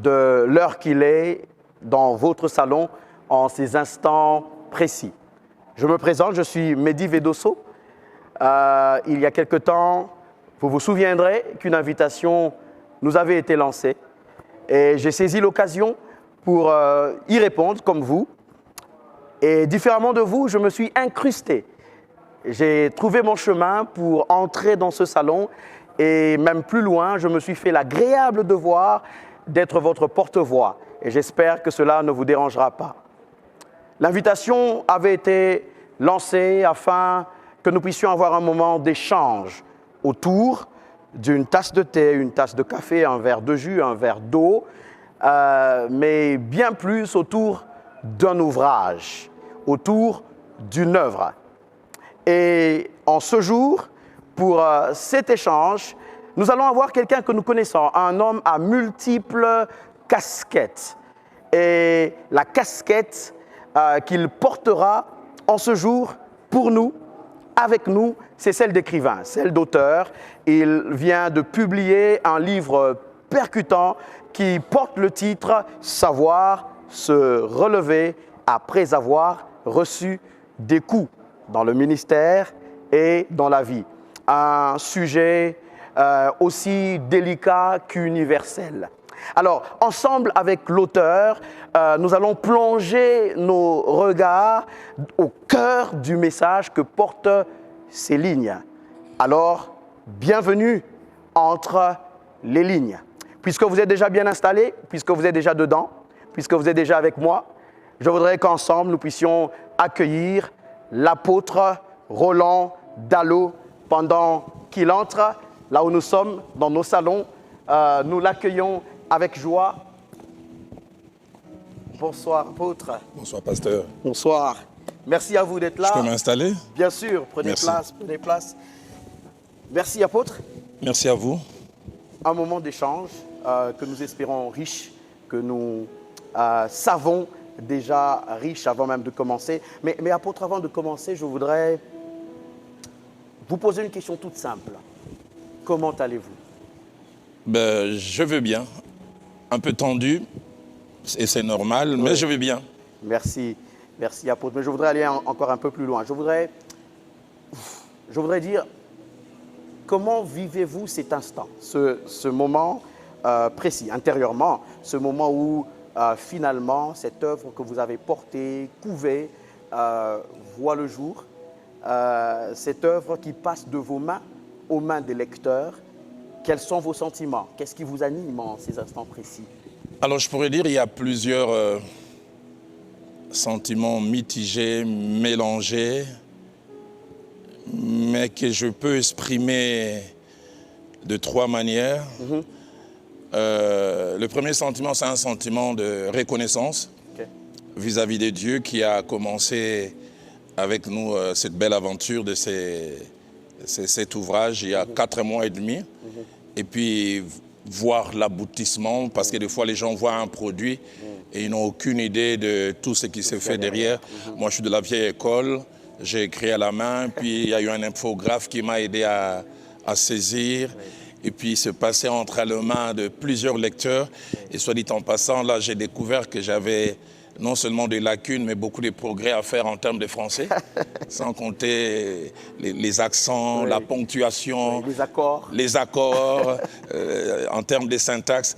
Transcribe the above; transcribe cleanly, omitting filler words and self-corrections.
de l'heure qu'il est dans votre salon en ces instants précis. Je me présente, je suis Mehdi Vedosso. Il y a quelque temps, vous vous souviendrez qu'une invitation nous avait été lancée et j'ai saisi l'occasion pour y répondre comme vous. Et différemment de vous, je me suis incrusté. J'ai trouvé mon chemin pour entrer dans ce salon et même plus loin, je me suis fait l'agréable devoir d'être votre porte-voix. Et j'espère que cela ne vous dérangera pas. L'invitation avait été lancée afin que nous puissions avoir un moment d'échange autour d'une tasse de thé, une tasse de café, un verre de jus, un verre d'eau, mais bien plus autour d'un ouvrage, autour d'une œuvre. Et en ce jour, pour cet échange, nous allons avoir quelqu'un que nous connaissons, un homme à multiples casquettes. Et la casquette qu'il portera en ce jour pour nous, avec nous, c'est celle d'écrivain, celle d'auteur. Il vient de publier un livre percutant qui porte le titre « Savoir se relever après avoir reçu des coups dans le ministère et dans la vie ». Un sujet aussi délicat qu'universel. Alors, ensemble avec l'auteur, nous allons plonger nos regards au cœur du message que portent ces lignes. Alors, bienvenue entre les lignes. Puisque vous êtes déjà bien installés, puisque vous êtes déjà dedans, puisque vous êtes déjà avec moi, je voudrais qu'ensemble nous puissions accueillir l'apôtre Roland Dallot pendant qu'il entre là où nous sommes, dans nos salons. Nous l'accueillons avec joie. Bonsoir, apôtre. Bonsoir, pasteur. Bonsoir. Merci à vous d'être là. Je peux m'installer? Bien sûr, prenez place, prenez place. Merci, apôtre. Merci à vous. Un moment d'échange que nous espérons riche, que nous savons déjà riche avant même de commencer. Mais apôtre, avant de commencer, je voudrais vous poser une question toute simple. Comment allez-vous? Ben, je vais bien. Un peu tendu, et c'est normal, oui. Mais je vais bien. Merci, merci apôtre. Mais je voudrais aller encore un peu plus loin. Je voudrais dire, comment vivez-vous cet instant, ce moment précis, intérieurement, ce moment où finalement cette œuvre que vous avez portée, couvée, voit le jour, cette œuvre qui passe de vos mains aux mains des lecteurs. Quels sont vos sentiments? Qu'est-ce qui vous anime en ces instants précis? Alors, je pourrais dire qu'il y a plusieurs sentiments mitigés, mélangés, mais que je peux exprimer de trois manières. Le premier sentiment, c'est un sentiment de reconnaissance vis-à-vis de Dieu qui a commencé avec nous cette belle aventure de cet ouvrage il y a 4 mois et demi. Et puis voir l'aboutissement, parce que des fois les gens voient un produit et ils n'ont aucune idée de tout ce qui se fait derrière. Moi je suis de la vieille école, j'ai écrit à la main, puis il y a eu un infographe qui m'a aidé à saisir. Et puis il se passait entre les mains de plusieurs lecteurs. Et soit dit en passant, là j'ai découvert que j'avais non seulement des lacunes, mais beaucoup de progrès à faire en termes de français, sans compter les accents, la ponctuation, les accords en termes de syntaxe.